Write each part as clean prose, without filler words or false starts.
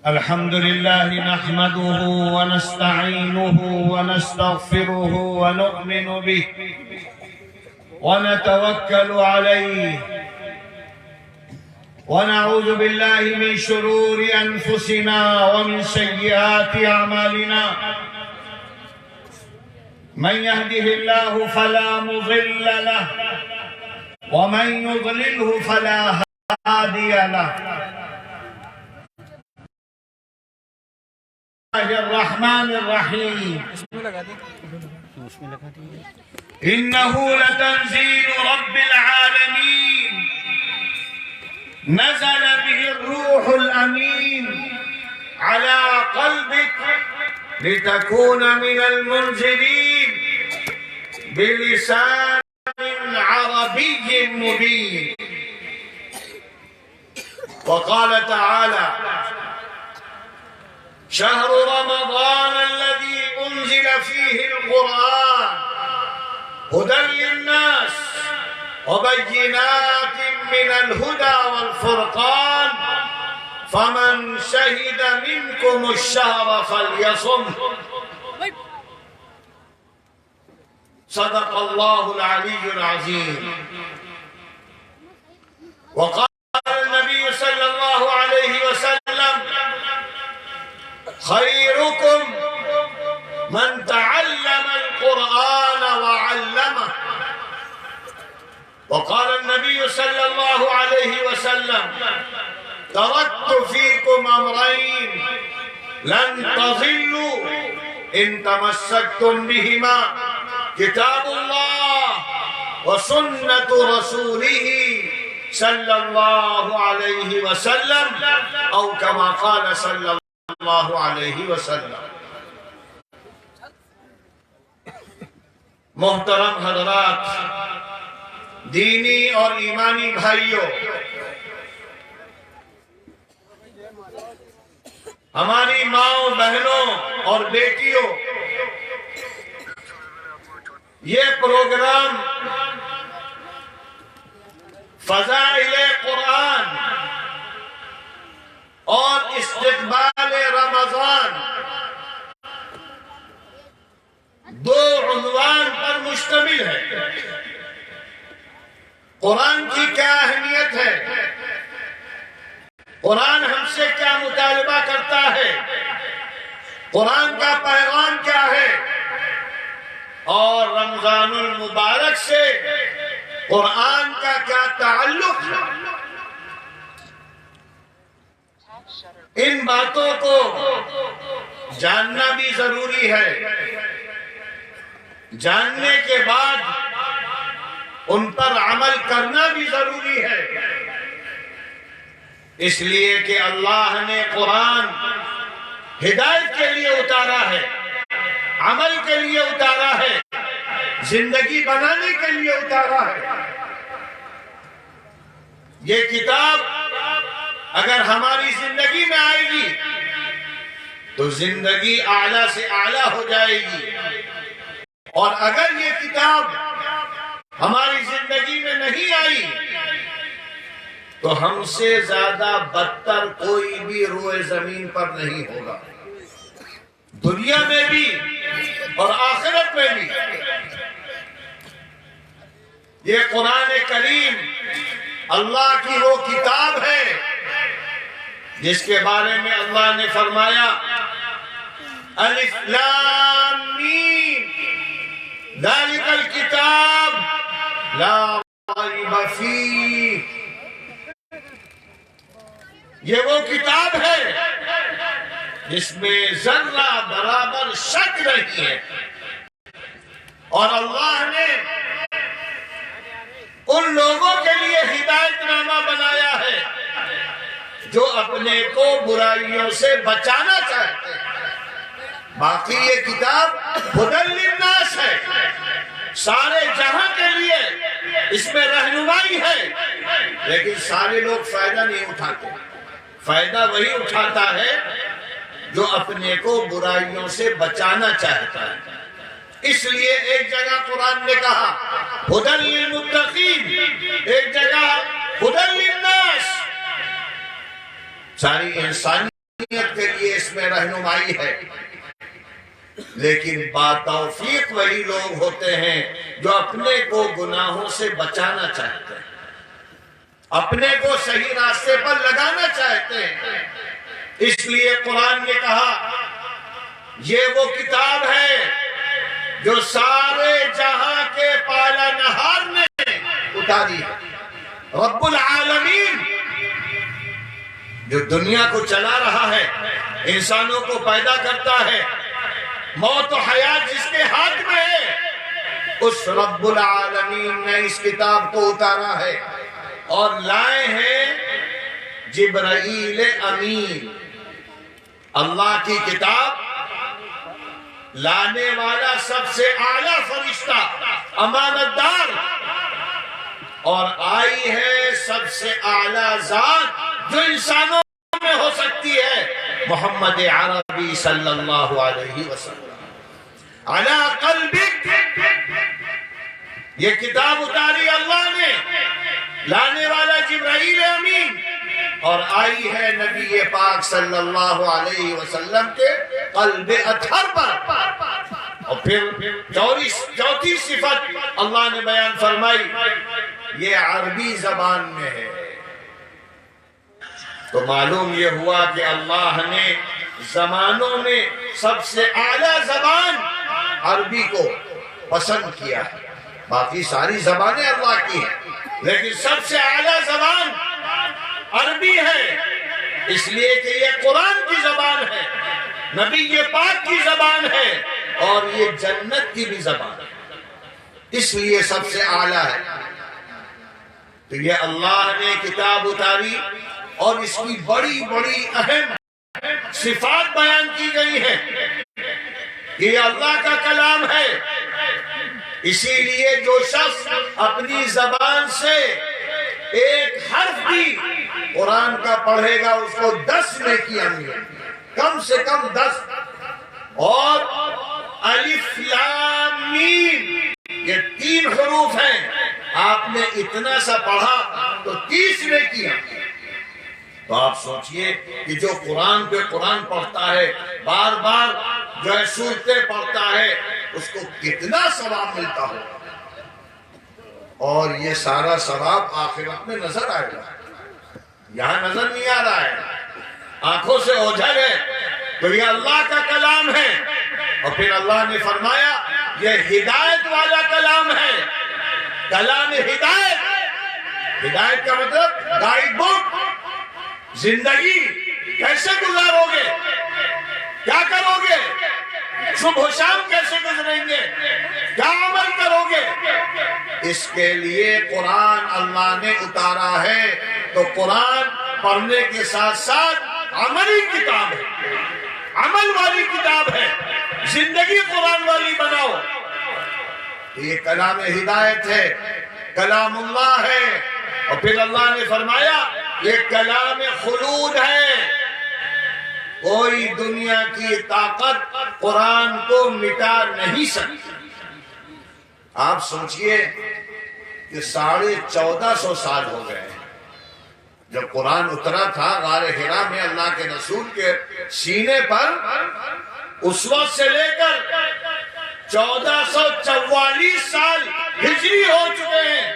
الحمد لله نحمده ونستعينه ونستغفره ونؤمن به ونتوكل عليه ونعوذ بالله من شرور أنفسنا ومن سيئات أعمالنا من يهده الله فلا مضل له ومن يضلله فلا هادي له الرحمن الرحيم إنه لتنزيل رب العالمين نزل به الروح الأمين على قلبك لتكون من المنزلين بلسان عربي مبين. وقال تعالى شهر رمضان الذي أنزل فيه القرآن هدى للناس وبينات من الهدى والفرقان فمن شهد منكم الشهر فليصم. صدق الله العلي العظيم. وقال النبي صلى الله عليه وسلم خيركم من تعلم القرآن وعلمه. وقال النبي صلى الله عليه وسلم تركت فيكم أمرين لن تضلوا إن تمسكتم بهما كتاب الله وسنة رسوله صلى الله عليه وسلم أو كما قال صلى الله عليه وسلم. محترم حضرات، دینی اور ایمانی بھائیوں، ہماری ماؤں بہنوں اور بیٹیوں، یہ پروگرام فضائل قرآن اور استقبال رمضان دو عنوان پر مشتمل ہے. قرآن کی کیا اہمیت ہے، قرآن ہم سے کیا مطالبہ کرتا ہے، قرآن کا پیغام کیا ہے، اور رمضان المبارک سے قرآن کا کیا تعلق ہے. ان باتوں کو جاننا بھی ضروری ہے. جاننے کے بعد ان پر عمل کرنا بھی ضروری ہے، اس لیے کہ اللہ نے قرآن ہدایت کے لیے اتارا ہے، عمل کے لیے اتارا ہے، زندگی بنانے کے لیے اتارا ہے. یہ کتاب اگر ہماری زندگی میں آئے گی تو زندگی اعلیٰ سے اعلیٰ ہو جائے گی، اور اگر یہ کتاب ہماری زندگی میں نہیں آئی تو ہم سے زیادہ بدتر کوئی بھی روئے زمین پر نہیں ہوگا، دنیا میں بھی اور آخرت میں بھی. یہ قرآن کریم اللہ کی وہ کتاب ہے جس کے بارے میں اللہ نے فرمایا الف لام میم ذالک الکتاب لا ریب فیہ. یہ وہ کتاب ہے جس میں ذرہ برابر شک نہیں ہے، اور اللہ نے ان لوگوں کے لیے ہدایت نامہ بنایا ہے جو اپنے کو برائیوں سے بچانا چاہتے ہیں. باقی یہ کتاب ہدی للناس ہے، سارے جہاں کے لیے اس میں رہنمائی ہے، لیکن سارے لوگ فائدہ نہیں اٹھاتے. فائدہ وہی اٹھاتا ہے جو اپنے کو برائیوں سے بچانا چاہتا ہے. اس لیے ایک جگہ قرآن نے کہا ہدی للمتقین، ایک جگہ ہدی للناس، ساری انسانیت کے لیے اس میں رہنمائی ہے۔ لیکن باتوفیق وہی لوگ ہوتے ہیں جو اپنے کو گناہوں سے بچانا چاہتے ہیں، اپنے کو صحیح راستے پر لگانا چاہتے ہیں۔ اس لیے قرآن نے کہا یہ وہ کتاب ہے جو سارے جہاں کے پالا نہار نے اتاری ہے۔ رب العالمین جو دنیا کو چلا رہا ہے، انسانوں کو پیدا کرتا ہے، موت و حیات جس کے ہاتھ میں ہے، اس رب العالمین نے اس کتاب کو اتارا ہے اور لائے ہیں جبرائیل امین، اللہ کی کتاب لانے والا سب سے اعلیٰ فرشتہ، امانت دار، اور آئی ہے سب سے اعلیٰ ذات جو انسانوں میں ہو سکتی ہے، محمد عربی صلی اللہ علیہ وسلم۔ علی قلبک، یہ کتاب اتاری اللہ نے، لانے والا جبرائیل امین، اور آئی ہے نبی پاک صلی اللہ علیہ وسلم کے قلب اطہر پر۔ اور پھر چوتھی صفت اللہ نے بیان فرمائی، یہ عربی زبان میں ہے۔ تو معلوم یہ ہوا کہ اللہ نے زمانوں میں سب سے اعلیٰ زبان عربی کو پسند کیا ہے۔ باقی ساری زبانیں اللہ کی ہیں، لیکن سب سے اعلیٰ زبان عربی ہے، اس لیے کہ یہ قرآن کی زبان ہے، نبی پاک کی زبان ہے، اور یہ جنت کی بھی زبان ہے، اس لیے سب سے اعلیٰ ہے۔ تو یہ اللہ نے کتاب اتاری اور اس کی بڑی بڑی اہم صفات بیان کی گئی ہیں کہ یہ اللہ کا کلام ہے۔ اسی لیے جو شخص اپنی زبان سے ایک حرف بھی قرآن کا پڑھے گا اس کو 10 نیکیاں ملیں گی، کم سے کم 10۔ اور الف لام میم یہ 3 حروف ہیں، آپ نے اتنا سا پڑھا تو 30 نیکیاں۔ تو آپ سوچئے کہ جو قرآن پہ قرآن پڑھتا ہے، بار بار جو ہے سورتیں پڑھتا ہے، اس کو کتنا ثواب ملتا ہو، اور یہ سارا ثواب آخرت میں نظر آئے گا، یہاں نظر نہیں آ رہا ہے، آنکھوں سے اوجھل ہے۔ تو یہ اللہ کا کلام ہے، اور پھر اللہ نے فرمایا یہ ہدایت والا کلام ہے، کلام ہدایت۔ ہدایت کا مطلب گائیڈ بک، زندگی کیسے گزارو گے، کیا کرو گے، صبح و شام کیسے گزریں گے، کیا عمل کرو گے، اس کے لیے قرآن اللہ نے اتارا ہے۔ تو قرآن پڑھنے کے ساتھ ساتھ عملی کتاب ہے، عمل والی کتاب ہے، زندگی قرآن والی بناؤ۔ یہ کلام ہدایت ہے، کلام اللہ ہے، اور پھر اللہ نے فرمایا یہ کلام خلود ہے، کوئی دنیا کی طاقت قرآن کو مٹا نہیں سکتی۔ آپ سوچئے کہ 1450 سال ہو گئے ہیں جب قرآن اترا تھا غار حرا میں اللہ کے رسول کے سینے پر، اس وقت سے لے کر 1444 سال ہجری ہو چکے ہیں۔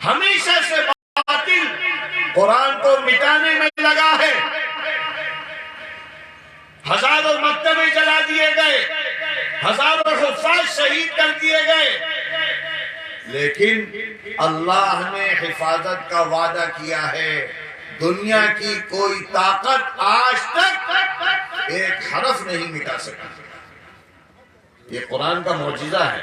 ہمیشہ سے باطل قرآن کو مٹانے میں لگا ہے، ہزاروں مکتبے جلا دیے گئے، ہزاروں حفاظ شہید کر دیے گئے، لیکن اللہ نے حفاظت کا وعدہ کیا ہے۔ دنیا کی کوئی طاقت آج تک ایک حرف نہیں مٹا سکا۔ یہ قرآن کا معجزہ ہے،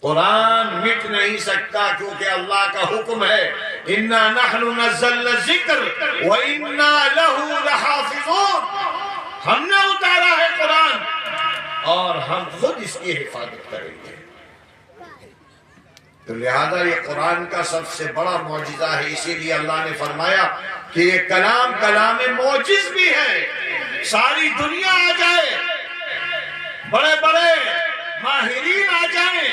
قرآن مٹ نہیں سکتا کیونکہ اللہ کا حکم ہے، اِنَّا نَحْنُ نَزَّلْنَا الذِّكْرَ وَإِنَّا لَهُ لَحَافِظُونَ، ہم نے اتارا ہے قرآن اور ہم خود اس کی حفاظت کریں گے۔ تو لہذا یہ قرآن کا سب سے بڑا معجزہ ہے، اسی لیے اللہ نے فرمایا کہ یہ کلام معجز بھی ہے۔ ساری دنیا آ جائے، بڑے بڑے ماہرین آ جائیں،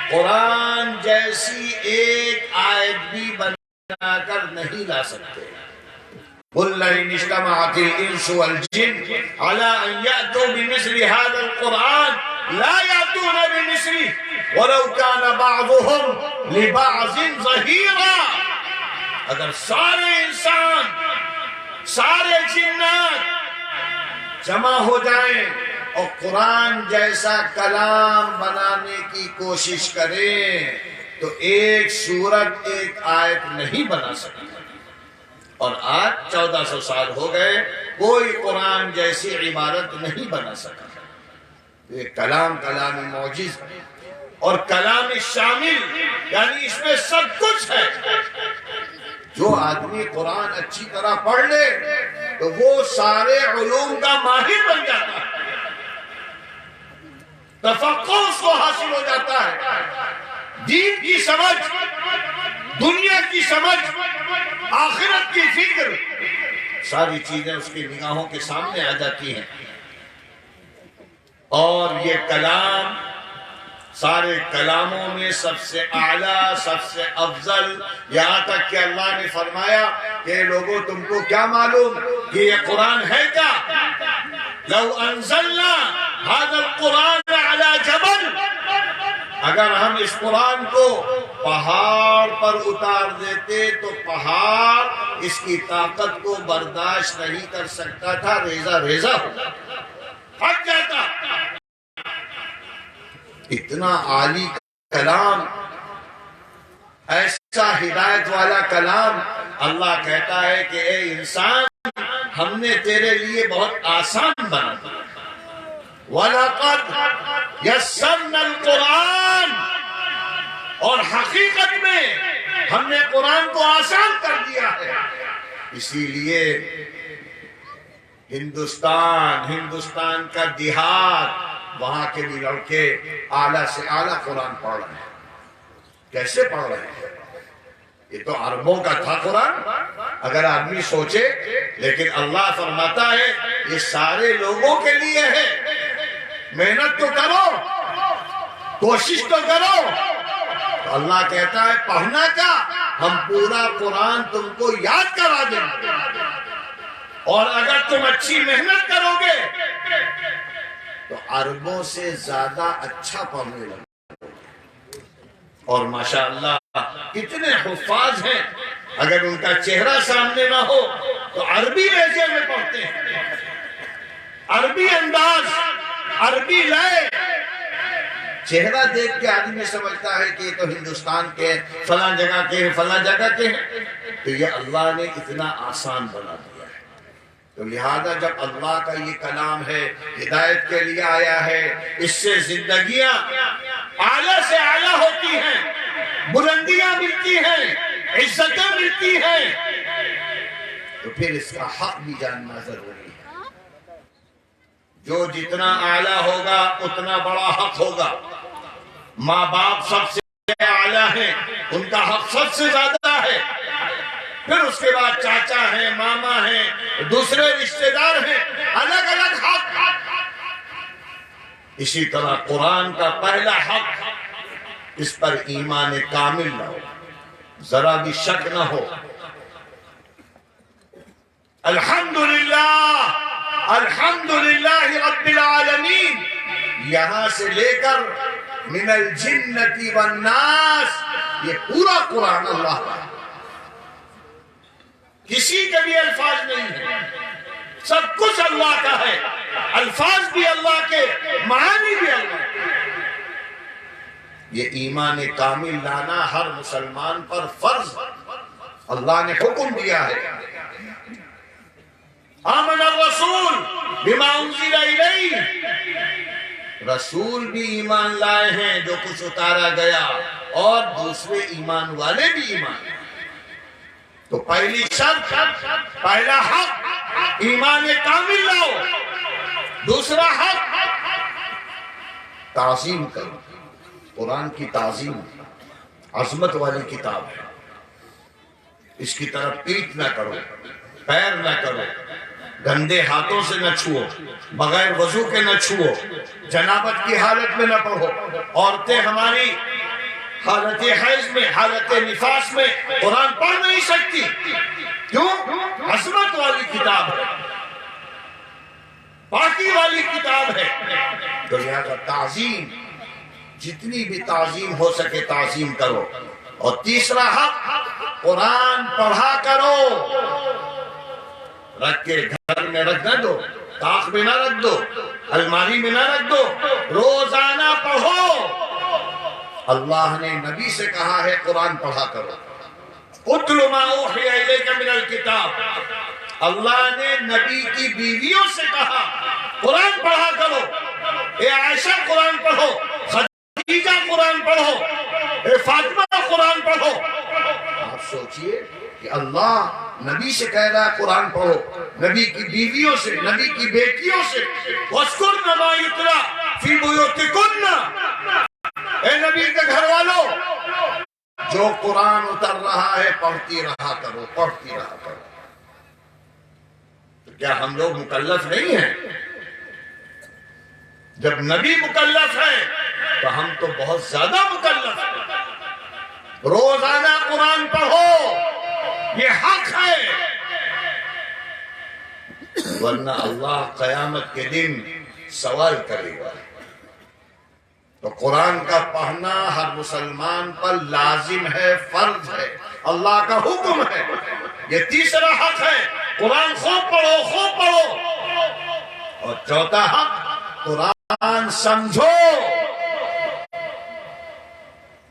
قرآن جیسی ایک آیت بھی بنا کر نہیں لا سکتے۔ قُلْ لَئِنِ اجْتَمَعَتِ الْإِنسُ وَالْجِنُّ عَلَىٰ أَن يَأْتُوا بِمِثْلِ هَٰذَا الْقُرْآنِ لَا يَأْتُونَ بِمِثْلِهِ وَلَوْ كَانَ بَعْضُهُمْ لِبَعْضٍ ظَهِيرًا۔ اگر سارے انسان، سارے جنات جمع ہو جائیں اور قرآن جیسا کلام بنانے کی کوشش کریں تو ایک سورت، ایک آیت نہیں بنا سکتے۔ اور آج 1400 سال ہو گئے، کوئی قرآن جیسی عبارت نہیں بنا سکا۔ یہ کلام معجز اور کلام شامل، یعنی اس میں سب کچھ ہے۔ جو آدمی قرآن اچھی طرح پڑھ لے تو وہ سارے علوم کا ماہر بن جاتا ہے، تفقہ اس کو حاصل ہو جاتا ہے، دین کی سمجھ، دنیا کی سمجھ، آخرت کی فکر، ساری چیزیں اس کی نگاہوں کے سامنے آ جاتی ہیں۔ اور یہ کلام سارے کلاموں میں سب سے اعلیٰ، سب سے افضل، یہاں تک کہ اللہ نے فرمایا کہ لوگوں تم کو کیا معلوم کہ یہ قرآن ہے کیا؟ لو انزلنا هذا القرآن على جبل، اگر ہم اس قرآن کو پہاڑ پر اتار دیتے تو پہاڑ اس کی طاقت کو برداشت نہیں کر سکتا تھا، ریزہ ریزہ ہوتا، پھٹ جاتا۔ اتنا عالی کلام، ایسا ہدایت والا کلام، اللہ کہتا ہے کہ اے انسان، ہم نے تیرے لیے بہت آسان بنا دیا۔ وَلَقَدْ يَسَّرْنَا الْقُرْآنَ، اور حقیقت میں ہم نے قرآن کو آسان کر دیا ہے۔ اسی لیے ہندوستان کا دیہات، وہاں کے بھی لڑکے اعلیٰ سے اعلیٰ قرآن پڑھ رہے ہیں۔ کیسے پڑھ رہے ہیں؟ یہ تو عربوں کا تھا قرآن، اگر آدمی سوچے، لیکن اللہ فرماتا ہے یہ سارے لوگوں کے لیے ہے۔ محنت تو کرو، کوشش تو کرو۔ تو اللہ کہتا ہے پڑھنا کیا، ہم پورا قرآن تم کو یاد کرا دیں گے، اور اگر تم اچھی محنت کرو گے تو عربوں سے زیادہ اچھا پڑھنے لگے۔ اور ماشاءاللہ کتنے حفاظ ہیں، اگر ان کا چہرہ سامنے نہ ہو تو عربی لہجے میں پڑھتے ہیں، عربی انداز، عربی لائے۔ چہرہ دیکھ کے آدمی سمجھتا ہے کہ یہ تو ہندوستان کے فلاں جگہ کے ہیں، فلاں جگہ کے ہیں۔ تو یہ اللہ نے اتنا آسان بنا دیا ہے۔ تو لہذا جب اللہ کا یہ کلام ہے، ہدایت کے لیے آیا ہے، اس سے زندگیاں اعلیٰ سے اعلیٰ ہوتی ہیں، بلندیاں ملتی ہیں، عزتیں ملتی ہیں، تو پھر اس کا حق بھی جاننا ضروری ہے۔ جو جتنا اعلیٰ ہوگا اتنا بڑا حق ہوگا۔ ماں باپ سب سے اعلیٰ ہیں، ان کا حق سب سے زیادہ ہے، پھر اس کے بعد چاچا ہیں، ماما ہیں، دوسرے رشتہ دار ہیں، الگ الگ حق۔ اسی طرح قرآن کا پہلا حق، اس پر ایمان کامل نہ ہو، ذرا بھی شک نہ ہو۔ الحمدللہ، الحمدللہ رب العالمین، یہاں سے لے کر من الجنۃ والناس، یہ پورا قرآن اللہ کا ہے، کسی کے بھی الفاظ نہیں ہے، سب کچھ اللہ کا ہے، الفاظ بھی اللہ کے، معانی بھی اللہ کے۔ یہ ایمان کامل لانا ہر مسلمان پر فرض، اللہ نے حکم دیا ہے۔ آمن الرسول بما انزل الیہ، رسول بھی ایمان لائے ہیں جو کچھ اتارا گیا، اور دوسرے ایمان والے بھی ایمان لائے۔ تو پہلی شرط، پہلا حق ایمان کامل لاؤ، دوسرا حق تعظیم کرو۔ قرآن کی تعظیم عظمت والی کتاب ہے، اس کی طرف پیٹ نہ کرو، پیر نہ کرو، گندے ہاتھوں سے نہ چھوؤ، بغیر وضو کے نہ چھوؤ، جنابت کی حالت میں نہ پڑھو۔ عورتیں ہماری حالت حیض میں، حالت نفاس میں قرآن پڑھ نہیں سکتی، کیوں؟ عظمت والی کتاب ہے، پاکی والی کتاب ہے، تو لہذا تعظیم، جتنی بھی تعظیم ہو سکے تعظیم کرو۔ اور تیسرا حق، قرآن پڑھا کرو، رکھ کے گھر میں رکھ نہ دو، طاق میں نہ رکھ دو، الماری میں نہ رکھ دو، روزانہ پڑھو۔ اللہ نے نبی سے کہا ہے قرآن پڑھا کرو، اتل ما اوحی الیک من الکتاب۔ اللہ نے نبی کی بیویوں سے کہا قرآن پڑھا کرو، اے عائشہ قرآن پڑھو، خدیجہ قرآن پڑھو، اے فاطمہ قرآن پڑھو۔ آپ سوچئے کہ اللہ نبی سے کہہ رہا ہے قرآن پڑھو، نبی کی بیویوں سے، نبی کی بیٹیوں سے، وَاذْكُرْنَ مَا يُتْلَىٰ فِي بُيُوتِكُنَّ، اے نبی کے گھر والوں، جو قرآن اتر رہا ہے پڑھتی رہا کرو، پڑھتی رہا کرو۔ تو کیا ہم لوگ مکلف نہیں ہیں؟ جب نبی مکلف ہے تو ہم تو بہت زیادہ مکلف ہیں۔ روزانہ قرآن پڑھو، یہ حق ہے، ورنہ اللہ قیامت کے دن سوال کرے گا۔ تو قرآن کا پڑھنا ہر مسلمان پر لازم ہے، فرض ہے، اللہ کا حکم ہے۔ یہ تیسرا حق ہے، قرآن خوب پڑھو، خوب پڑھو۔ اور چوتھا حق، قرآن سمجھو۔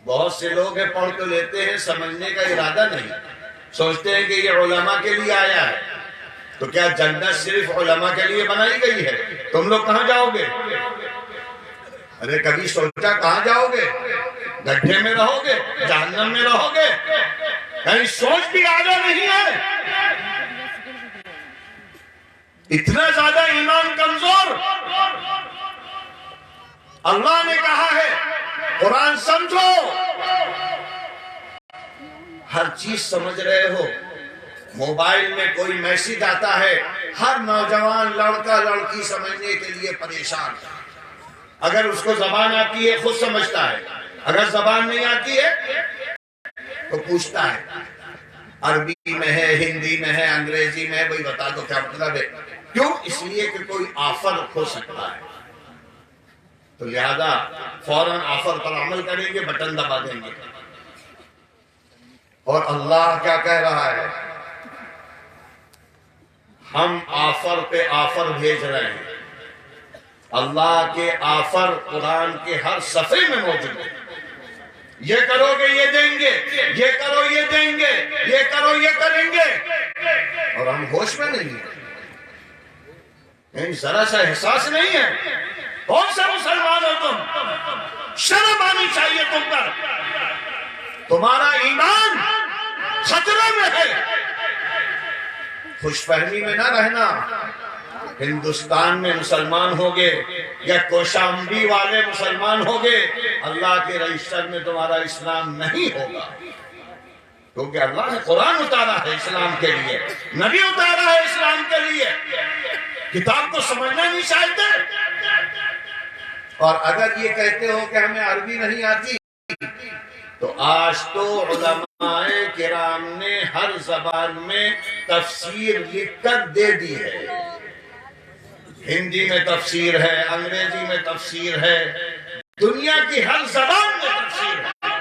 بہت سے لوگ ہیں پڑھ تو لیتے ہیں، سمجھنے کا ارادہ نہیں، سوچتے ہیں کہ یہ علماء کے لیے آیا ہے، تو کیا جنت صرف علماء کے لیے بنائی گئی ہے؟ تم لوگ کہاں جاؤ گے؟ ارے کبھی سوچا کہاں جاؤ گے؟ گڈھے میں رہو گے، جہنم میں رہو گے؟ کہیں سوچ بھی آگے نہیں ہے، اتنا زیادہ ایمان کمزور۔ اللہ نے کہا ہے قرآن سمجھو۔ ہر چیز سمجھ رہے ہو، موبائل میں کوئی میسج آتا ہے، ہر نوجوان لڑکا لڑکی سمجھنے کے لیے پریشان ہے۔ اگر اس کو زبان آتی ہے خود سمجھتا ہے، اگر زبان نہیں آتی ہے تو پوچھتا ہے، عربی میں ہے، ہندی میں ہے، انگریزی میں ہے، بھئی بتا دو کیا مطلب ہے۔ کیوں؟ اس لیے کہ کوئی آفر ہو سکتا ہے، تو لہذا فوراً آفر پر عمل کریں گے، بٹن دبا دیں گے۔ اور اللہ کیا کہہ رہا ہے؟ ہم آفر پہ آفر بھیج رہے ہیں۔ اللہ کے آفر قرآن کے ہر صفحے میں موجود ہے۔ یہ کرو گے یہ دیں گے، یہ کرو یہ دیں گے، یہ کرو یہ کریں گے، اور ہم ہوش میں نہیں ہیں، ذرا سا احساس نہیں ہے۔ کون سے مسلمان ہو تم؟ شرم آنی چاہیے تم پر، تمہارا ایمان خطرے میں ہے۔ خوش فہمی میں نہ رہنا، ہندوستان میں مسلمان ہوگے یا کوشامبی والے مسلمان ہوگے، اللہ کے رجسٹر میں تمہارا اسلام نہیں ہوگا، کیونکہ اللہ نے قرآن اتارا ہے اسلام کے لیے، نبی اتارا ہے اسلام کے لیے۔ کتاب کو سمجھنا نہیں چاہتے، اور اگر یہ کہتے ہو کہ ہمیں عربی نہیں آتی، تو آج تو علماء کرام نے ہر زبان میں تفسیر لکھ کر دے دی ہے۔ ہندی میں تفسیر ہے، انگریزی میں تفسیر ہے، دنیا کی ہر زبان میں تفسیر ہے۔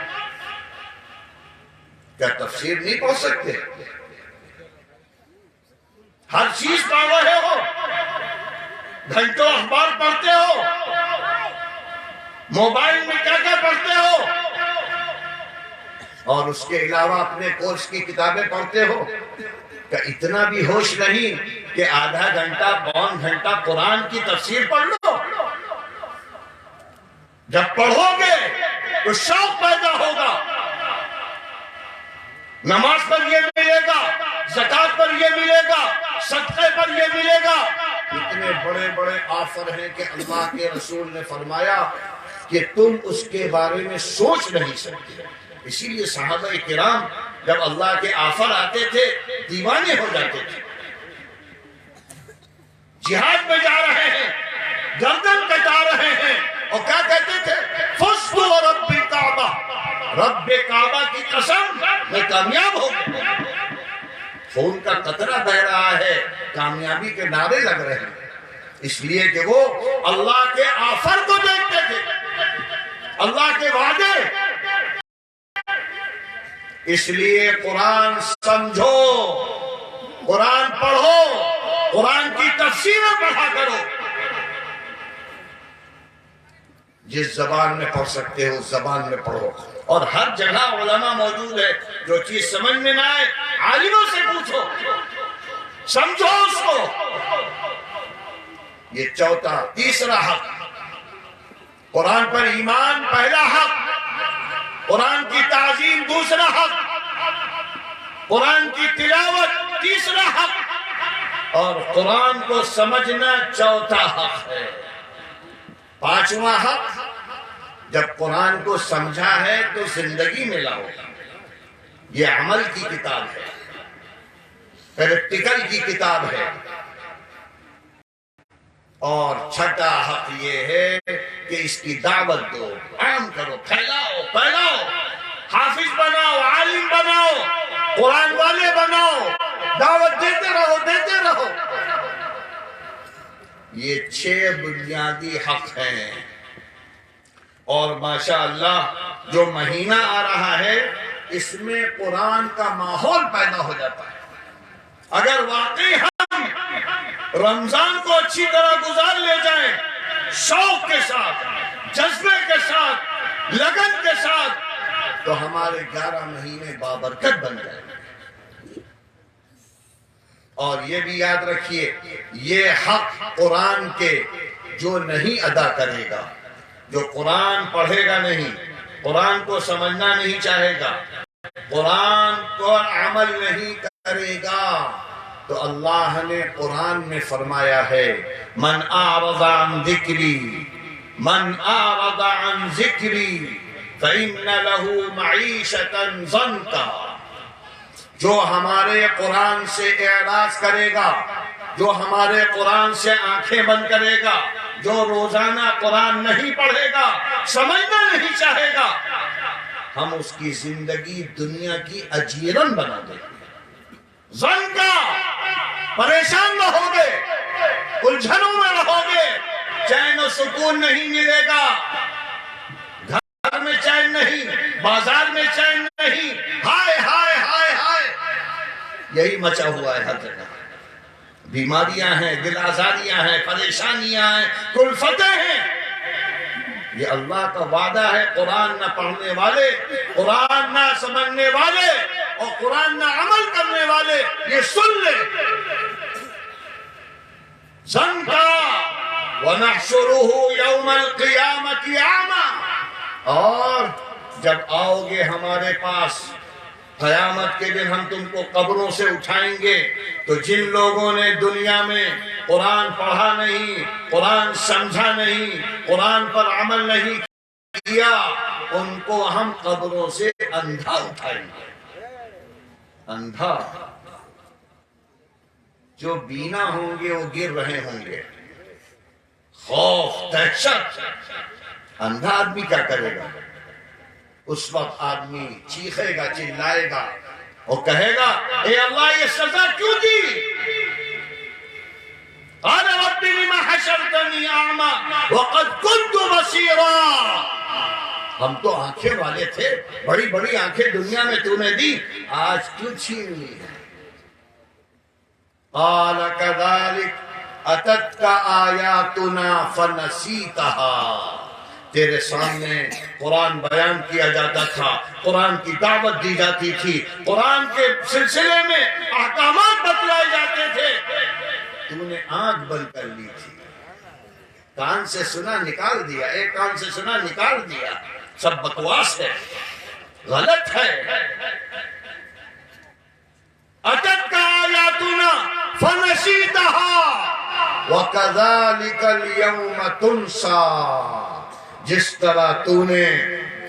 کیا تفسیر نہیں پڑھ سکتے؟ ہر چیز پڑھ رہے ہو، گھنٹوں اخبار پڑھتے ہو، موبائل میں کیا کیا پڑھتے ہو، اور اس کے علاوہ اپنے کورس کی کتابیں پڑھتے ہو۔ کہ اتنا بھی ہوش نہیں کہ آدھا گھنٹہ پون گھنٹہ قرآن کی تفسیر پڑھ لو؟ جب پڑھو گے تو شوق پیدا ہوگا، نماز پر یہ ملے گا، زکات پر یہ ملے گا، صدقے پر یہ ملے گا۔ اتنے بڑے بڑے آفر ہیں کہ اللہ کے رسول نے فرمایا کہ تم اس کے بارے میں سوچ نہیں سکتے۔ اسی لیے صحابہ کرام جب اللہ کے آفر آتے تھے دیوانے ہو جاتے تھے۔ جہاد میں جا رہے ہیں، گردن کٹا رہے ہیں، اور کیا کہتے تھے؟ فزت ورب الکعبہ، رب کعبہ کی قسم میں کامیاب ہو گیا۔ خون کا قطرہ بہ رہا ہے، کامیابی کے نعرے لگ رہے ہیں، اس لیے کہ وہ اللہ کے آفر کو دیکھتے تھے، اللہ کے وعدے۔ اس لیے قرآن سمجھو، قرآن پڑھو، قرآن کی تفسیریں پڑھا کرو، جس زبان میں پڑھ سکتے ہو اس زبان میں پڑھو، اور ہر جگہ علماء موجود ہے، جو چیز سمجھ میں نہ آئے عالموں سے پوچھو، سمجھو اس کو۔ یہ چوتھا، تیسرا حق، قرآن پر ایمان پہلا حق، قرآن کی تعظیم دوسرا حق، قرآن کی تلاوت تیسرا حق، اور قرآن کو سمجھنا چوتھا حق ہے۔ پانچواں حق، جب قرآن کو سمجھا ہے تو زندگی میں لاؤ، یہ عمل کی کتاب ہے، پریکٹیکل کی کتاب ہے۔ اور چھٹا حق یہ ہے کہ اس کی دعوت دو، عام کرو، پھیلاؤ، حافظ بناؤ، عالم بناؤ، قرآن والے بناؤ، دعوت دیتے رہو۔ یہ 6 بنیادی حق ہیں، اور ماشاءاللہ جو مہینہ آ رہا ہے اس میں قرآن کا ماحول پیدا ہو جاتا ہے۔ اگر واقعی ہم رمضان کو اچھی طرح گزار لے جائیں، شوق کے ساتھ، جذبے کے ساتھ، لگن کے ساتھ، تو ہمارے 11 مہینے بابرکت بن جائیں گے۔ اور یہ بھی یاد رکھیے، یہ حق قرآن کے جو نہیں ادا کرے گا، جو قرآن پڑھے گا نہیں، قرآن کو سمجھنا نہیں چاہے گا، قرآن کو عمل نہیں کرے گا، تو اللہ نے قرآن میں فرمایا ہے من اعرض عن ذکری فإن له معیشة ضنکا، جو ہمارے قرآن سے اعراض کرے گا، جو ہمارے قرآن سے آنکھیں بند کرے گا، جو روزانہ قرآن نہیں پڑھے گا، سمجھنا نہیں چاہے گا، ہم اس کی زندگی دنیا کی اجیرن بنا دیں گے۔ ضنکا، پریشان رہو گے، الجھنوں میں رہو گے، چین و سکون نہیں ملے گا، گھر میں چین نہیں، بازار میں چین نہیں، ہائے ہائے ہائے ہائے، یہی مچا ہوا ہے ہر جگہ۔ بیماریاں ہیں، دل آزاریاں ہیں، پریشانیاں ہیں، کلفتیں ہیں۔ یہ اللہ کا وعدہ ہے، قرآن نہ پڑھنے والے، قرآن نہ سمجھنے والے، اور قرآن نہ عمل کرنے والے یہ سن لے۔ ضنکا وَنَحْشُرُهُ يَوْمَ الْقِيَامَةِ أَعْمَى، اور جب آؤ گے ہمارے پاس قیامت کے دن ہم تم کو قبروں سے اٹھائیں گے، تو جن لوگوں نے دنیا میں قرآن پڑھا نہیں، قرآن سمجھا نہیں، قرآن پر عمل نہیں کیا، ان کو ہم قبروں سے اندھا اٹھائیں گے۔ اندھا، جو بینا ہوں گے وہ گر رہے ہوں گے، خوف، دہشت۔ اندھا آدمی کیا کرے گا؟ اس وقت آدمی چیخے گا، چلائے گا، اور کہے گا اے اللہ یہ سزا کیوں دی؟ قال رب لما حشرتنی اعمی وقد كنت بصیرا، ہم تو آنکھیں والے تھے، بڑی بڑی آنکھیں دنیا میں تو نے دی، آج کیوں چھین لی ہے؟ قال كذلك اتتك آیاتنا فنسیتها، تیرے سامنے قرآن بیان کیا جاتا تھا، قرآن کی دعوت دی جاتی تھی، قرآن کے سلسلے میں احکامات بتلائے جاتے تھے، تو نے آنکھ بند کر لی تھی، کان سے سنا نکال دیا، ایک کان سے سنا نکال دیا، سب بکواس ہے، غلط ہے۔ اتتک آیاتنا فنسیتها وَكَذَلِكَ الْيَوْمَ تُنْسَى، جس طرح تو نے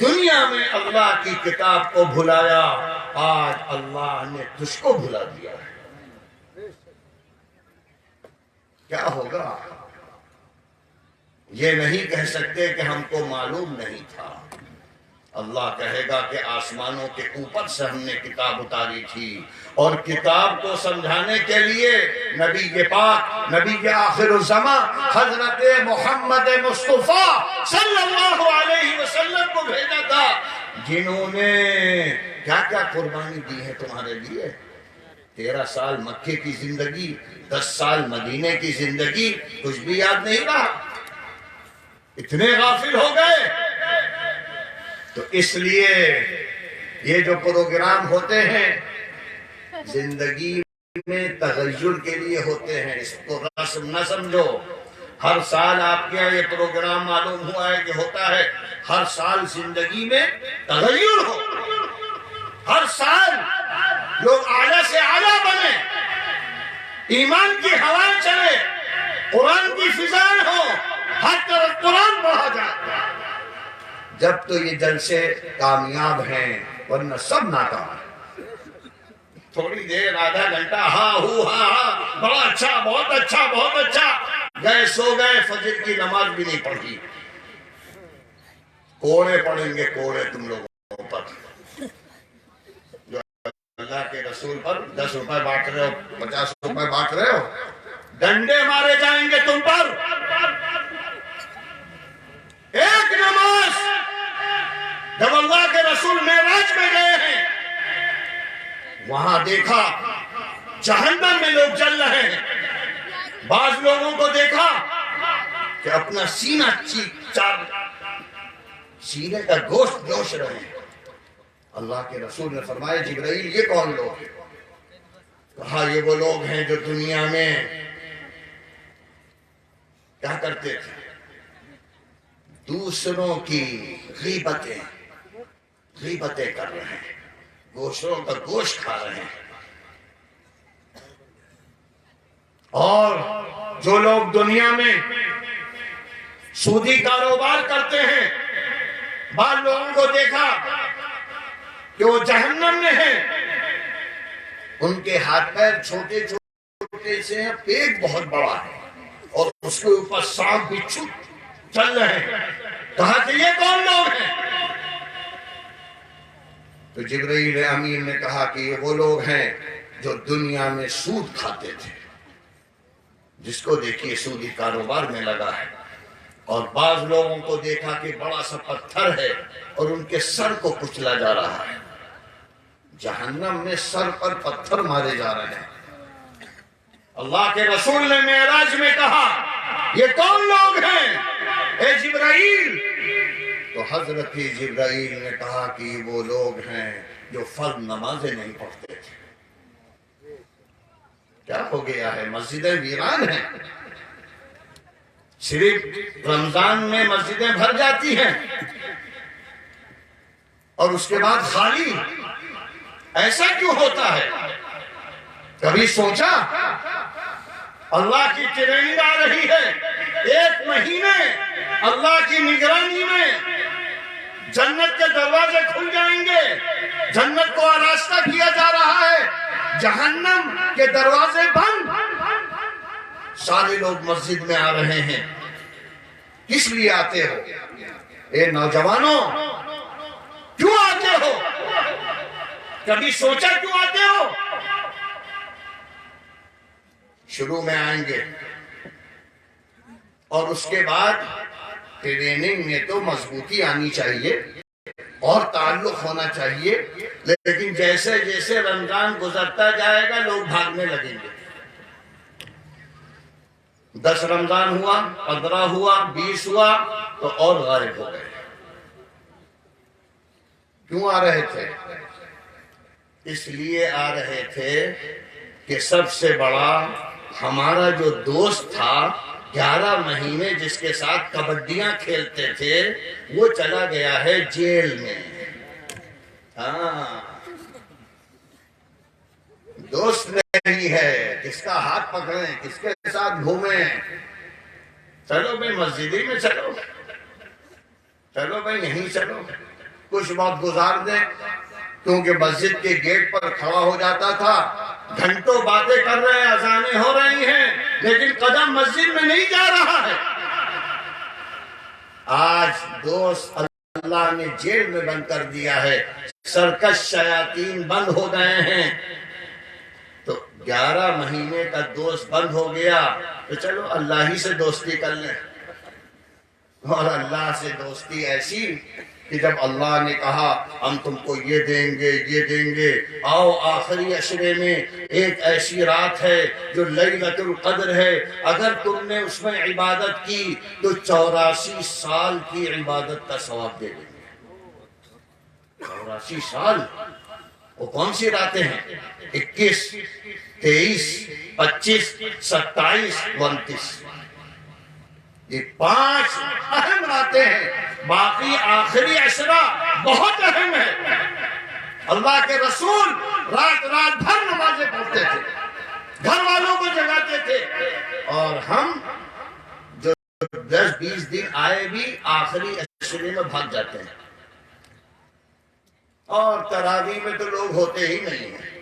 دنیا میں اللہ کی کتاب کو بھلایا، آج اللہ نے تجھ کو بھلا دیا ہے۔ کیا ہوگا؟ یہ نہیں کہہ سکتے کہ ہم کو معلوم نہیں تھا۔ اللہ کہے گا کہ آسمانوں کے اوپر سے ہم نے کتاب اتاری تھی، اور کتاب کو سمجھانے کے لیے نبی کے پاک، نبی کے آخر الزماں حضرت محمد مصطفیٰ صلی اللہ علیہ وسلم کو بھیجا تھا، جنہوں نے کیا کیا قربانی دی ہے تمہارے لیے۔ 13 سال مکے کی زندگی، 10 سال مدینے کی زندگی، کچھ بھی یاد نہیں رہا، اتنے غافل ہو گئے۔ تو اس لیے یہ جو پروگرام ہوتے ہیں زندگی میں تغیر کے لیے ہوتے ہیں، اس کو رسم نہ سمجھو۔ ہر سال آپ کے یہ پروگرام معلوم ہوا ہے کہ ہوتا ہے، ہر سال زندگی میں تغیر ہو، ہر سال لوگ اعلیٰ سے اعلیٰ بنے، ایمان کی ہوائیں چلے، قرآن کی فضائیں ہو، ہر طرف قرآن پڑھا جائے۔ جب تو یہ جلسے کامیاب ہیں، ورنہ سب ناکام ہیں۔ تھوڑی دیر، آدھا گھنٹہ، ہاں ہو ہاں ہاں، بڑا اچھا، بہت اچھا، بہت اچھا، گئے سو گئے، فجر کی نماز بھی نہیں پڑھی۔ کوڑے پڑیں گے، کوڑے تم لوگوں پر، جو اللہ کے رسول پر 10 روپے بانٹ رہے ہو، 50 روپے بانٹ رہے ہو، ڈنڈے مارے جائیں گے تم پر۔ ایک نماز جب اللہ کے رسول معراج میں گئے ہیں، وہاں دیکھا جہنم میں لوگ جل رہے ہیں، بعض لوگوں کو دیکھا کہ اپنا سینہ سینے کا گوشت نوش رہے ہیں۔ اللہ کے رسول نے فرمایا جبرائیل یہ کون لوگ ہیں؟ کہا یہ وہ لوگ ہیں جو دنیا میں کیا کرتے تھے؟ دوسروں کی غیبتیں کر رہے ہیں، دوسروں کا گوشت کھا رہے ہیں۔ اور جو لوگ دنیا میں سودی کاروبار کرتے ہیں، بعض لوگوں کو دیکھا کہ وہ جہنم میں ہیں، ان کے ہاتھ پیر چھوٹے چھوٹے سے ہیں، پیٹ بہت بڑا ہے، اور اس کے اوپر سانپ بچھو چل رہے ہیں۔ کہا کہ یہ کون لوگ ہیں؟ تو جبرائیل امین نے کہا کہ یہ وہ لوگ ہیں جو دنیا میں سود کھاتے تھے، جس کو دیکھیے سودی کاروبار میں لگا ہے۔ اور بعض لوگوں کو دیکھا کہ بڑا سا پتھر ہے اور ان کے سر کو کچلا جا رہا ہے، جہنم میں سر پر پتھر مارے جا رہے ہیں۔ اللہ کے رسول نے معراج میں کہا یہ کون لوگ ہیں اے جبرائیل؟ تو حضرت جبرائیل نے کہا کہ یہ وہ لوگ ہیں جو فرض نمازیں نہیں پڑھتے تھے۔ کیا ہو گیا ہے؟ مسجدیں ویران ہیں، صرف رمضان میں مسجدیں بھر جاتی ہیں اور اس کے بعد خالی۔ ایسا کیوں ہوتا ہے؟ کبھی سوچا؟ اللہ کی ٹریننگ آ رہی ہے، 1 مہینے اللہ کی نگرانی میں جنت کے دروازے کھل جائیں گے، جنت کو آراستہ کیا جا رہا ہے، جہنم کے دروازے بند، سارے لوگ مسجد میں آ رہے ہیں۔ کس لیے آتے ہو اے نوجوانوں؟ کیوں آتے ہو؟ کبھی سوچا کیوں آتے ہو؟ شروع میں آئیں گے اور اس کے بعد ٹریننگ میں تو مضبوطی آنی چاہیے اور تعلق ہونا چاہیے، لیکن جیسے جیسے رمضان گزرتا جائے گا لوگ بھاگنے لگیں گے۔ 10 رمضان ہوا، 15 ہوا، 20 ہوا تو اور غائب ہو گئے۔ کیوں آ رہے تھے؟ اس لیے آ رہے تھے کہ سب سے بڑا ہمارا جو دوست تھا 11 مہینے جس کے ساتھ کبڈیاں کھیلتے تھے، وہ چلا گیا ہے جیل میں۔ ہاں، دوست نہیں ہے، کس کا ہاتھ پکڑیں، کس کے ساتھ گھومیں؟ چلو بھائی مسجد ہی میں چلو، چلو بھائی یہیں چلو، کچھ وقت گزار دیں، کیونکہ مسجد کے گیٹ پر کھڑا ہو جاتا تھا، گھنٹوں باتیں کر رہے ہیں، اذانیں ہو رہی ہیں، لیکن قدم مسجد میں نہیں جا رہا ہے۔ آج دوست اللہ نے جیل میں بند کر دیا ہے، سرکش شیاطین بند ہو گئے ہیں، تو 11 مہینے کا دوست بند ہو گیا تو چلو اللہ ہی سے دوستی کر لیں۔ اور اللہ سے دوستی ایسی کہ جب اللہ نے کہا ہم تم کو یہ دیں گے یہ دیں گے، آؤ آخری عشرے میں ایک ایسی رات ہے جو لیلۃ القدر ہے، اگر تم نے اس میں عبادت کی تو 84 سال کی عبادت کا ثواب دے دیں گے۔ 84 سال، وہ کون سی راتیں ہیں؟ 21، 23، 25، 27، 29، یہ 5 اہم راتیں ہیں، باقی آخری عشرہ بہت اہم ہے۔ اللہ کے رسول رات رات بھر نمازیں پڑھتے تھے، گھر والوں کو جگاتے تھے، اور ہم جو 10-20 دن آئے بھی آخری عشرے میں بھاگ جاتے ہیں، اور تراویح میں تو لوگ ہوتے ہی نہیں ہیں۔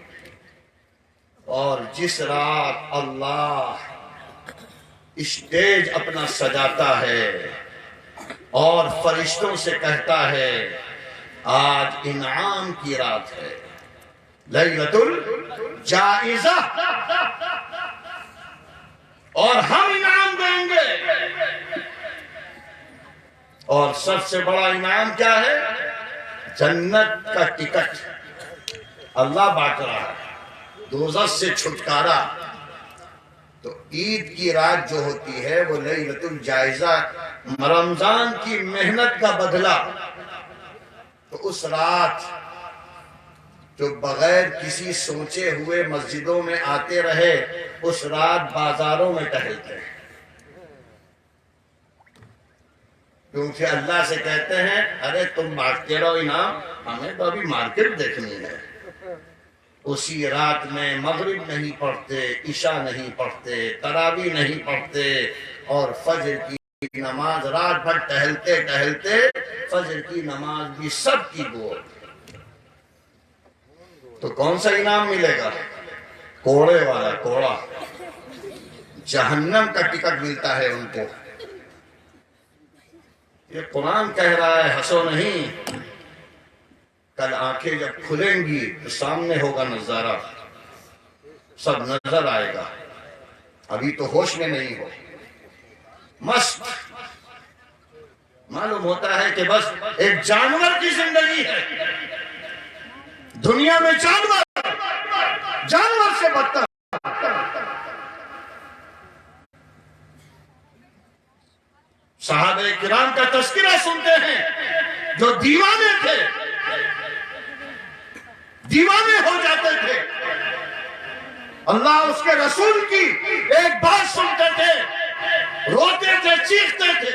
اور جس رات اللہ اسٹیج اپنا سجاتا ہے اور فرشتوں سے کہتا ہے آج انعام کی رات ہے، لیلۃ الجائزہ، اور ہم انعام دیں گے، اور سب سے بڑا انعام کیا ہے؟ جنت کا ٹکٹ اللہ بانٹ رہا ہے، دوزخ سے چھٹکارا۔ تو عید کی رات جو ہوتی ہے وہ لیلۃ الجائزہ، رمضان کی محنت کا بدلہ۔ تو اس رات جو بغیر کسی سوچے ہوئے مسجدوں میں آتے رہے، اس رات بازاروں میں ٹہلتے ہیں، کیونکہ اللہ سے کہتے ہیں ارے تم بانٹتے رہو انعام، ہمیں تو ابھی مارکیٹ دیکھنی ہے۔ اسی رات میں مغرب نہیں پڑھتے، عشاء نہیں پڑھتے، تراویح نہیں پڑھتے، اور فجر کی نماز رات بھر ٹہلتے ٹہلتے فجر کی نماز بھی سب کی گو۔ تو کون سا انعام ملے گا؟ کوڑے والا، کوڑا، جہنم کا ٹکٹ ملتا ہے ان کو۔ یہ قرآن کہہ رہا ہے، ہنسو نہیں، کل آنکھیں جب کھلیں گی تو سامنے ہوگا نظارہ، سب نظر آئے گا، ابھی تو ہوش میں نہیں ہو، مست معلوم ہوتا ہے کہ بس ایک جانور کی زندگی ہے، دنیا میں جانور سے بدتر۔ صحابہ کرام کا تذکرہ سنتے ہیں، جو دیوانے تھے، دیوانے ہو جاتے تھے، اللہ اس کے رسول کی ایک بات سنتے تھے، روتے تھے، چیختے تھے۔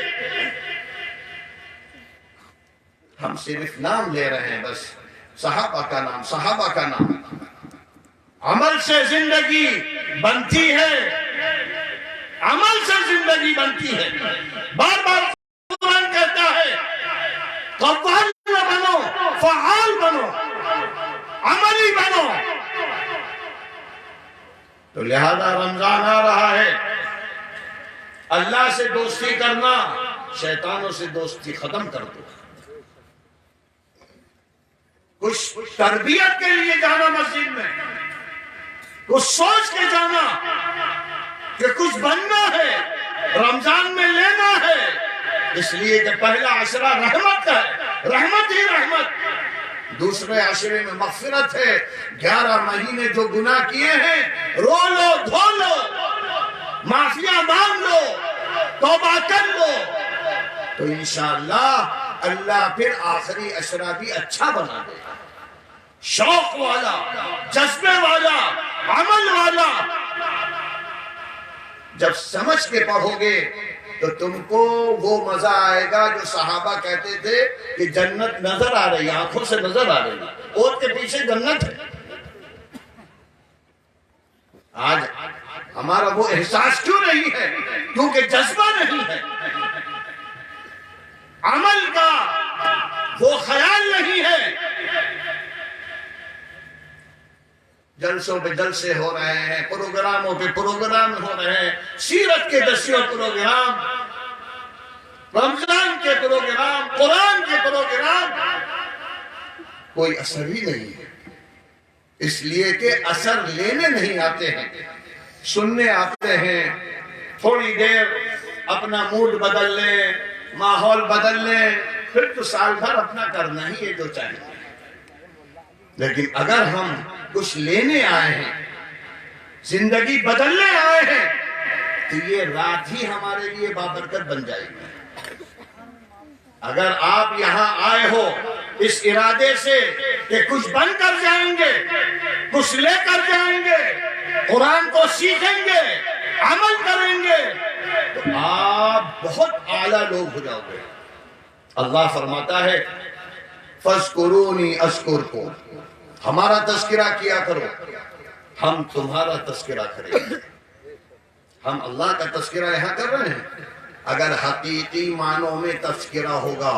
ہم صرف نام لے رہے ہیں، بس صحابہ کا نام، صحابہ کا نام۔ عمل سے زندگی بنتی ہے، عمل سے زندگی بنتی ہے۔ بار بار قرآن کہتا ہے قوال نہ بنو، فعال بنو، عملی بنو۔ تو لہذا رمضان آ رہا ہے، اللہ سے دوستی کرنا، شیطانوں سے دوستی ختم کر دو۔ کچھ تربیت کے لیے جانا مسجد میں، کچھ سوچ کے جانا کہ کچھ بننا ہے، رمضان میں لینا ہے، اس لیے کہ پہلا عشرہ رحمت کا ہے، رحمت ہی رحمت، دوسرے عشرے میں مغفرت ہے۔ 11 مہینے جو گناہ کیے ہیں، رو لو، دھو لو، معافیاں مانگ لو، توبہ کر لو، تو انشاءاللہ اللہ پھر آخری عشرہ بھی اچھا بنا دے گا، شوق والا، جذبے والا، عمل والا۔ جب سمجھ کے پڑھو گے تو تم کو وہ مزہ آئے گا جو صحابہ کہتے تھے کہ جنت نظر آ رہی، آنکھوں سے نظر آ رہی، اوٹ کے پیچھے جنت ہے۔ آج ہمارا وہ احساس کیوں نہیں ہے؟ کیونکہ جذبہ نہیں ہے، عمل کا وہ خیال نہیں ہے۔ جلسوں پہ جلسے ہو رہے ہیں، پروگراموں پہ پروگرام ہو رہے ہیں، سیرت کے 10 پروگرام، رمضان کے پروگرام، قرآن کے پروگرام، کوئی اثر ہی نہیں ہے، اس لیے کہ اثر لینے نہیں آتے ہیں، سننے آتے ہیں، تھوڑی دیر اپنا موڈ بدل لیں، ماحول بدل لیں، پھر تو سال بھر اپنا کرنا ہی ہے جو چاہیے۔ لیکن اگر ہم کچھ لینے آئے ہیں، زندگی بدلنے آئے ہیں، تو یہ رات ہی ہمارے لیے بابرکت بن جائے گی۔ اگر آپ یہاں آئے ہو اس ارادے سے کہ کچھ بن کر جائیں گے، کچھ لے کر جائیں گے، قرآن کو سیکھیں گے، عمل کریں گے، تو آپ بہت اعلیٰ لوگ ہو جاؤ گے۔ اللہ فرماتا ہے فَاذْكُرُونِي أَذْكُرْكُمْ، ہمارا تذکرہ کیا کرو، ہم تمہارا تذکرہ کریں گے۔ ہم اللہ کا تذکرہ یہاں کر رہے ہیں، اگر حقیقی معنوں میں تذکرہ ہوگا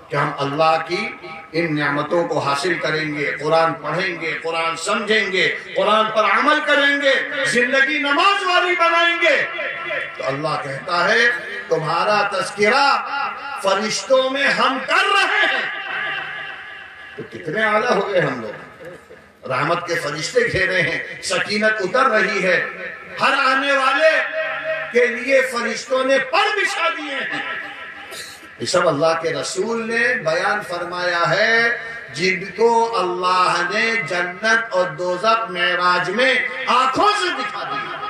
کہ ہم اللہ کی ان نعمتوں کو حاصل کریں گے، قرآن پڑھیں گے، قرآن سمجھیں گے، قرآن پر عمل کریں گے، زندگی نماز والی بنائیں گے، تو اللہ کہتا ہے تمہارا تذکرہ فرشتوں میں ہم کر رہے ہیں۔ تو کتنے اعلیٰ ہو گئے ہم لوگ، رحمت کے فرشتے گھیرے ہیں، سکینت اتر رہی ہے، ہر آنے والے کے لیے فرشتوں نے پر بچھا دیے ہیں۔ یہ سب اللہ کے رسول نے بیان فرمایا ہے، جن کو اللہ نے جنت اور دوزخ معراج میں آنکھوں سے دکھا دیا۔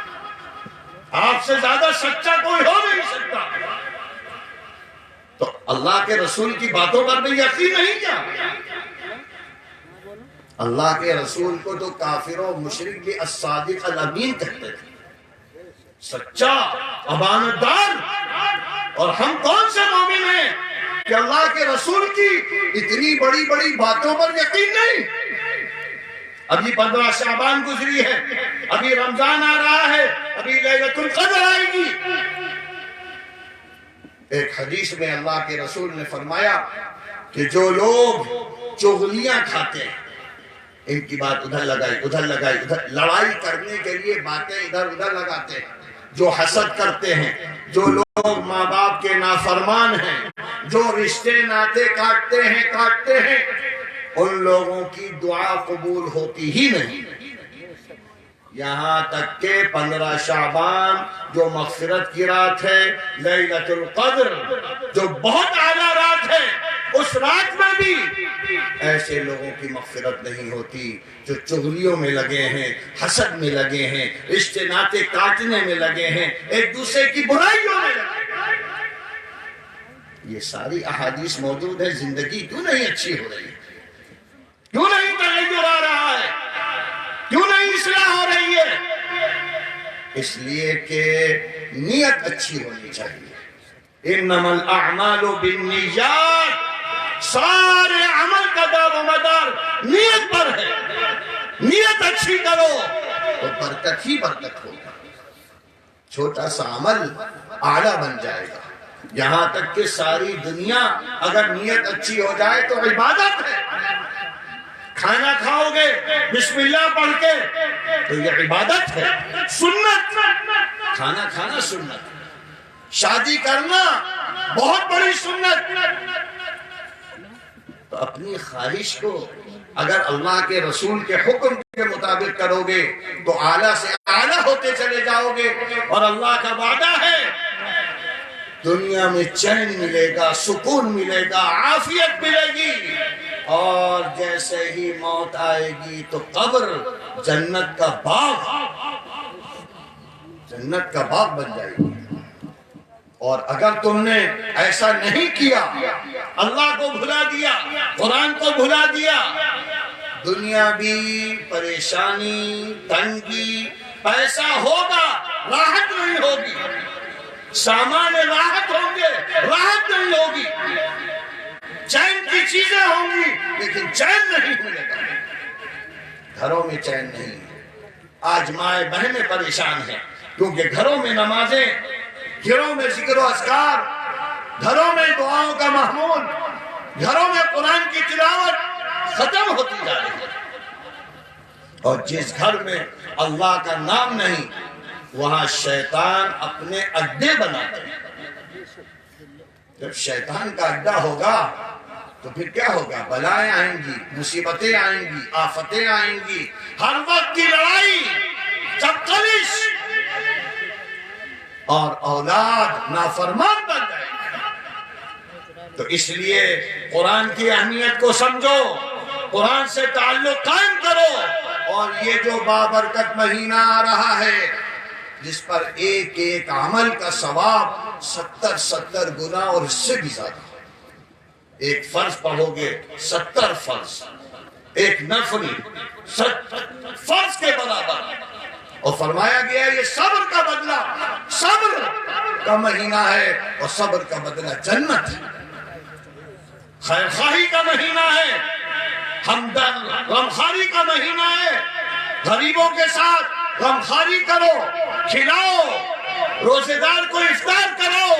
آپ سے زیادہ سچا کوئی ہو نہیں سکتا۔ تو اللہ کے رسول کی باتوں پر بھی یقین نہیں کیا؟ اللہ کے رسول کو تو کافر و مشرک بھی الصادق الامین کہتے تھے، سچا، امانت دار۔ اور ہم کون سے مومن ہیں کہ اللہ کے رسول کی اتنی بڑی بڑی باتوں پر یقین نہیں؟ ابھی 15 شعبان گزری ہے، ابھی رمضان آ رہا ہے، ابھی لیلۃ القدر آئے گی۔ ایک حدیث میں اللہ کے رسول نے فرمایا کہ جو لوگ چغلیاں کھاتے ہیں، ان کی بات ادھر لگائی ادھر لگائی، ادھر لڑائی کرنے کے لیے باتیں ادھر ادھر لگاتے ہیں، جو حسد کرتے ہیں، جو لوگ ماں باپ کے نافرمان ہیں، جو رشتے ناتے کاٹتے ہیں، ان لوگوں کی دعا قبول ہوتی ہی نہیں۔ یہاں تک کہ 15 شعبان جو مغفرت کی رات ہے، لیلۃ القدر جو بہت اعلیٰ رات ہے، اس رات میں بھی ایسے لوگوں کی مغفرت نہیں ہوتی جو چغلیوں میں لگے ہیں، حسد میں لگے ہیں، رشتے ناتے کاٹنے میں لگے ہیں، ایک دوسرے کی برائیوں میں لگے ہیں۔ یہ ساری احادیث موجود ہے، زندگی کیوں نہیں اچھی ہو رہی ہے؟ کیوں نہیں تغیر آ رہا ہے؟ کیوں نہیں اصلاح ہو رہی ہے؟ اس لیے کہ نیت اچھی ہونی چاہیے۔ انما الاعمال بالنیات، سارے عمل کا دار و مدار نیت پر ہے۔ نیت اچھی کرو تو برکت ہی برکت ہوگا، چھوٹا سا عمل اعلیٰ بن جائے گا۔ یہاں تک کہ ساری دنیا اگر نیت اچھی ہو جائے تو عبادت ہے۔ کھانا کھاؤ گے بسم اللہ پڑھ کے تو یہ عبادت ہے، سنت۔ کھانا کھانا سنت، شادی کرنا بہت بڑی سنت۔ تو اپنی خواہش کو اگر اللہ کے رسول کے حکم کے مطابق کرو گے تو اعلیٰ سے اعلیٰ ہوتے چلے جاؤ گے، اور اللہ کا وعدہ ہے دنیا میں چین ملے گا، سکون ملے گا، عافیت ملے گی، اور جیسے ہی موت آئے گی تو قبر جنت کا باغ بن جائے گی۔ اور اگر تم نے ایسا نہیں کیا، اللہ کو بھلا دیا، قرآن کو بھلا دیا، دنیا بھی پریشانی، تنگی، پیسہ ہوگا راحت نہیں ہوگی، سامان راحت ہوں گے راحت نہیں ہوگی، چین کی چیزیں ہوں گی لیکن چین نہیں ملے گا، گھروں میں چین نہیں ہے۔ آج مائیں بہنیں پریشان ہیں کیونکہ گھروں میں نمازیں، گھروں میں ذکر و اذکار، گھروں میں دعاؤں کا محمول، گھروں میں قرآن کی تلاوت ختم ہوتی جا رہی ہے۔ اور جس گھر میں اللہ کا نام نہیں وہاں شیطان اپنے اڈے بناتے ہیں۔ جب شیطان کا اڈا ہوگا تو پھر کیا ہوگا؟ بلائیں آئیں گی، مصیبتیں آئیں گی، آفتیں آئیں گی، ہر وقت کی لڑائی، جب کلش اور اولاد نافرمان بن جائے گی۔ تو اس لیے قرآن کی اہمیت کو سمجھو، قرآن سے تعلق قائم کرو، اور یہ جو بابرکت مہینہ آ رہا ہے جس پر ایک ایک عمل کا ثواب 70 گنا اور اس سے بھی زیادہ، ایک فرض پڑھو گے 70 فرض، ایک نفل 70 فرض کے برابر، اور فرمایا گیا یہ صبر کا بدلہ، صبر کا مہینہ ہے، اور صبر کا بدلہ جنت ہے، خیر خواہی کا مہینہ ہے، غمخواری کا مہینہ ہے، غریبوں کے ساتھ غمخواری کرو، کھلاؤ، روزے دار کو افطار کرو،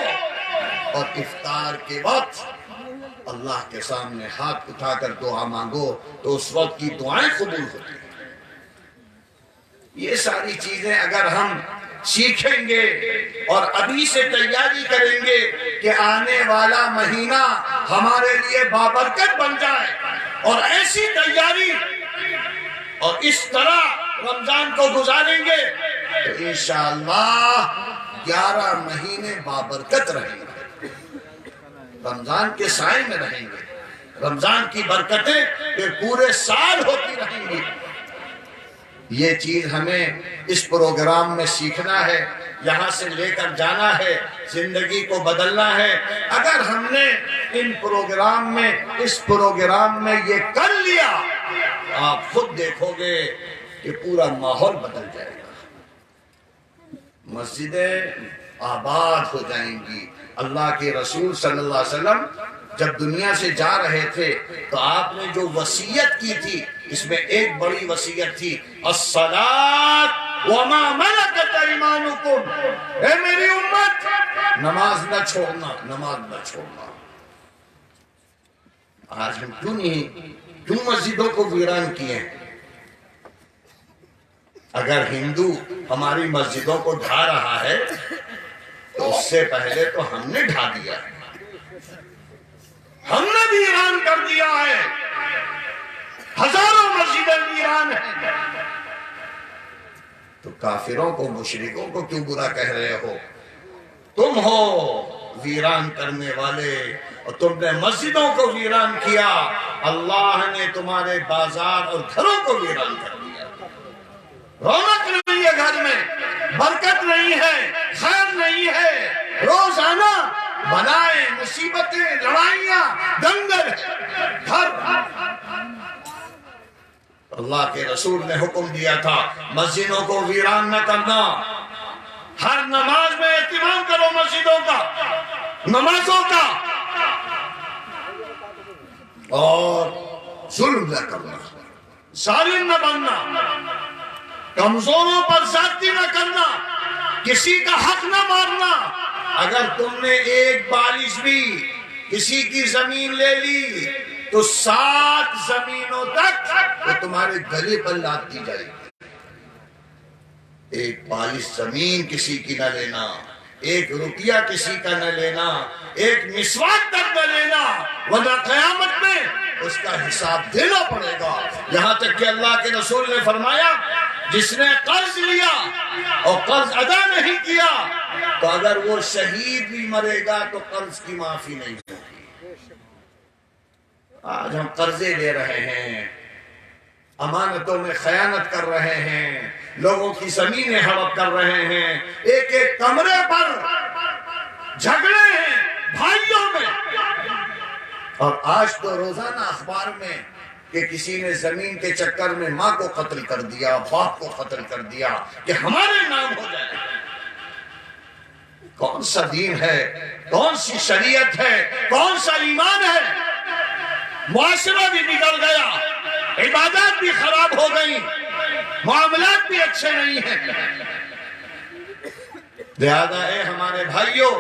اور افطار کے وقت اللہ کے سامنے ہاتھ اٹھا کر دعا مانگو تو اس وقت کی دعائیں قبول ہوتی ہیں۔ یہ ساری چیزیں اگر ہم سیکھیں گے اور ابھی سے تیاری کریں گے کہ آنے والا مہینہ ہمارے لیے بابرکت بن جائے، اور ایسی تیاری اور اس طرح رمضان کو گزاریں گے تو انشاءاللہ 11 مہینے بابرکت رہیں گے، رمضان کے سائے میں رہیں گے، رمضان کی برکتیں پھر پورے سال ہوتی رہیں گی۔ یہ چیز ہمیں اس پروگرام میں سیکھنا ہے، یہاں سے لے کر جانا ہے، زندگی کو بدلنا ہے۔ اگر ہم نے اس پروگرام میں یہ کر لیا آپ خود دیکھو گے کہ پورا ماحول بدل جائے گا، مسجدیں آباد ہو جائیں گی۔ اللہ کے رسول صلی اللہ علیہ وسلم جب دنیا سے جا رہے تھے تو آپ نے جو وصیت کی تھی اس میں ایک بڑی وصیت تھی، الصلاۃ وما ملکت ایمانکم، اے میری امت نماز نہ چھوڑنا، نماز نہ چھوڑنا۔ آج ہم کیوں مسجدوں کو ویران کیے ہیں؟ اگر ہندو ہماری مسجدوں کو ڈھا رہا ہے تو اس سے پہلے تو ہم نے ڈھا دیا ہے، ہم نے ویران کر دیا ہے، ہزاروں مسجدیں ویران ہیں، تو کافروں کو مشرکوں کو کیوں برا کہہ رہے ہو؟ تم ہو ویران کرنے والے، اور تم نے مسجدوں کو ویران کیا، اللہ نے تمہارے بازار اور گھروں کو ویران کر دیا۔ رونق نہیں ہے گھر میں، برکت نہیں ہے، خیر نہیں ہے، روزانہ بلائیں، مصیبتیں، لڑائیاں، دنگل گھر۔ اللہ کے رسول نے حکم دیا تھا مسجدوں کو ویران نہ کرنا، ہر نماز میں اہتمام کرو مسجدوں کا، نمازوں کا، اور ظلم نہ کرنا، ظالم نہ بننا، کمزوروں پر زیادتی نہ کرنا، کسی کا حق نہ مارنا۔ اگر تم نے ایک بالش بھی کسی کی زمین لے لی تو 7 زمینوں تک وہ تمہارے گلے پر لاد دی جائے گی۔ ایک بالش زمین کسی کی نہ لینا، ایک روپیہ کسی کا نہ لینا، ایک مسواک تک نہ لینا، ورنہ قیامت میں اس کا حساب دینا پڑے گا۔ یہاں تک کہ اللہ کے رسول نے فرمایا جس نے قرض لیا اور قرض ادا نہیں کیا تو اگر وہ شہید بھی مرے گا تو قرض کی معافی نہیں ہوگی۔ آج ہم قرضے لے رہے ہیں، امانتوں میں خیانت کر رہے ہیں، لوگوں کی زمینیں ہڑپ کر رہے ہیں، ایک ایک کمرے پر جھگڑے ہیں بھائیوں میں، اور آج تو روزانہ اخبار میں کہ کسی نے زمین کے چکر میں ماں کو قتل کر دیا، باپ کو قتل کر دیا کہ ہمارے نام ہو جائے۔ کون سا دین ہے، کون سی شریعت ہے، کون سا ایمان ہے؟ معاشرہ بھی بگڑ گیا، عبادات بھی خراب ہو گئی، معاملات بھی اچھے نہیں ہیں۔ لہذا اے ہمارے بھائیوں،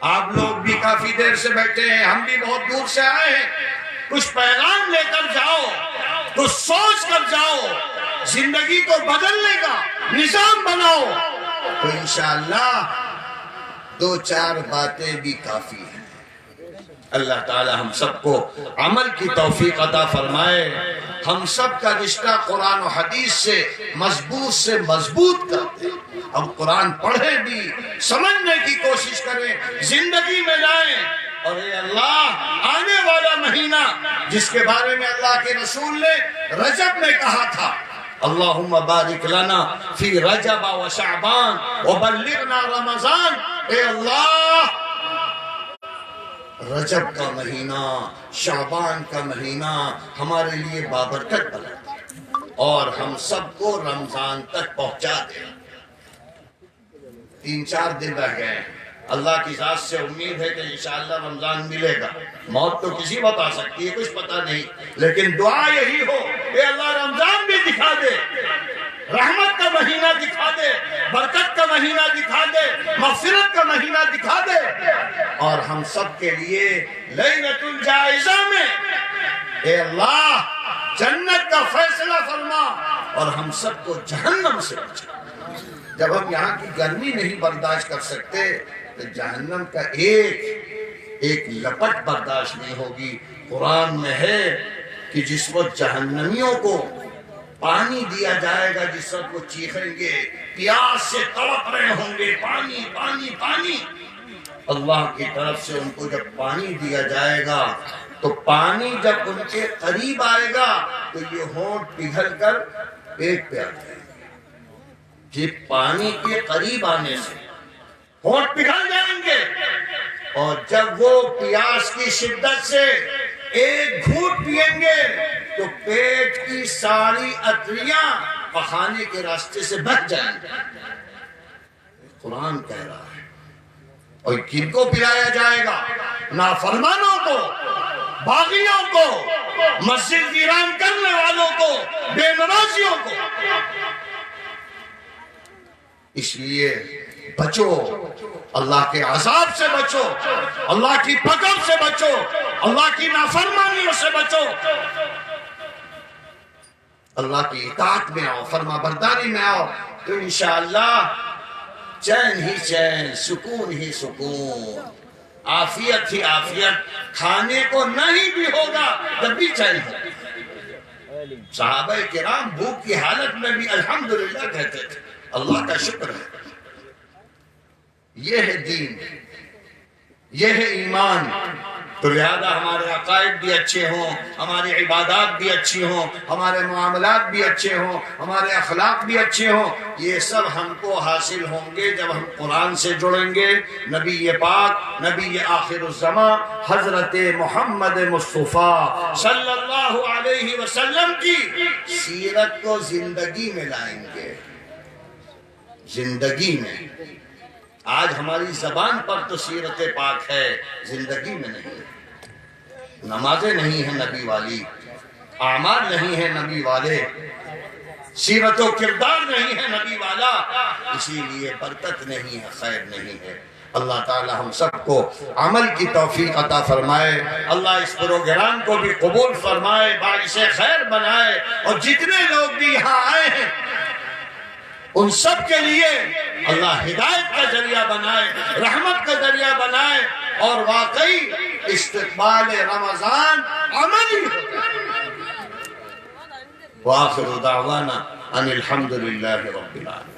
آپ لوگ بھی کافی دیر سے بیٹھے ہیں، ہم بھی بہت دور سے آئے ہیں، کچھ پیغام لے کر جاؤ، کچھ سوچ کر جاؤ زندگی کو بدلنے کا نظام بناؤ تو انشاءاللہ 2-4 باتیں بھی کافی ہیں۔ اللہ تعالی ہم سب کو عمل کی توفیق عطا فرمائے، ہم سب کا رشتہ قرآن و حدیث سے مضبوط کرتے، ہم قرآن پڑھیں بھی، سمجھنے کی کوشش کریں، زندگی میں لائیں۔ اور اے اللہ، آنے والا مہینہ جس کے بارے میں اللہ کے رسول نے رجب میں کہا تھا، اللہم بارک لنا فی رجب و شعبان وبلغنا رمضان، اے اللہ رجب کا مہینہ، شعبان کا مہینہ ہمارے لیے بابرکت بنا اور ہم سب کو رمضان تک پہنچا دے۔ 3-4 دن رہ گئے، اللہ کی ذات سے امید ہے کہ انشاءاللہ رمضان ملے گا۔ موت تو کسی وقت آ سکتی ہے، کچھ پتہ نہیں، لیکن دعا یہی ہو کہ اللہ رمضان بھی دکھا دے، رحمت کا مہینہ دکھا دے، برکت کا مہینہ دکھا دے، مغفرت کا مہینہ دکھا دے، اور ہم سب کے لیے لیلۃ الجائزہ میں اے اللہ جنت کا فیصلہ فرما اور ہم سب کو جہنم سے بچا۔ جب ہم یہاں کی گرمی نہیں برداشت کر سکتے تو جہنم کا ایک لپٹ برداشت نہیں ہوگی۔ قرآن میں ہے کہ جس وقت جہنمیوں کو پانی دیا جائے گا، جس وقت وہ چیخیں گے، پیاس سے تڑپ رہے ہوں گے، پانی پانی پانی، اللہ کی طرف سے ان کو جب پانی دیا جائے گا تو پانی جب ان کے قریب آئے گا تو یہ ہونٹ پگھل کر پیٹ پہ آ جائے گا۔ یہ پانی کے قریب آنے سے ہونٹ پگھل جائیں گے، اور جب وہ پیاس کی شدت سے ایک گھونٹ پئیں گے تو پیٹ کی ساری اتریاں پخانے کے راستے سے بچ جائیں گے۔ قرآن کہہ رہا ہے۔ اور کن کو پلایا جائے گا؟ نافرمانوں کو، باغیوں کو، مسجد ویران کرنے والوں کو، بے نمازیوں کو۔ اس لیے بچو، اللہ کے عذاب سے بچو، اللہ کی پکڑ سے بچو، اللہ کی نافرمانیوں سے بچو، اللہ کی اطاعت میں آؤ، فرما برداری میں آؤ، تو انشاءاللہ چین ہی چین، سکون ہی سکون، عافیت ہی عافیت، کھانے کو نہیں بھی ہوگا تب بھی چین ہوگا۔ صحابہ کرام بھوک کی حالت میں بھی الحمدللہ کہتے تھے، اللہ کا شکر ہے۔ یہ ہے دین، یہ ہے ایمان۔ تو لہذا ہمارے عقائد بھی اچھے ہوں، ہماری عبادات بھی اچھی ہوں، ہمارے معاملات بھی اچھے ہوں، ہمارے اخلاق بھی اچھے ہوں، یہ سب ہم کو حاصل ہوں گے جب ہم قرآن سے جڑیں گے، نبی پاک، نبی آخر الزمان حضرت محمد مصطفیٰ صلی اللہ علیہ وسلم کی سیرت کو زندگی میں لائیں گے۔ زندگی میں آج ہماری زبان پر تو سیرت پاک ہے، زندگی میں نہیں۔ نمازیں نہیں ہیں نبی والی، اعمال نہیں ہیں نبی والے، سیرت و کردار نہیں ہے نبی والا، اسی لیے برکت نہیں ہے، خیر نہیں ہے۔ اللہ تعالی ہم سب کو عمل کی توفیق عطا فرمائے، اللہ اس پروگرام کو بھی قبول فرمائے، باعث خیر بنائے، اور جتنے لوگ بھی یہاں آئے ہیں ان سب کے لیے اللہ ہدایت کا ذریعہ بنائے، رحمت کا ذریعہ بنائے، اور واقعی استقبال رمضان عملی ہو۔ وآخر دعوانا ان الحمدللہ رب العالمین۔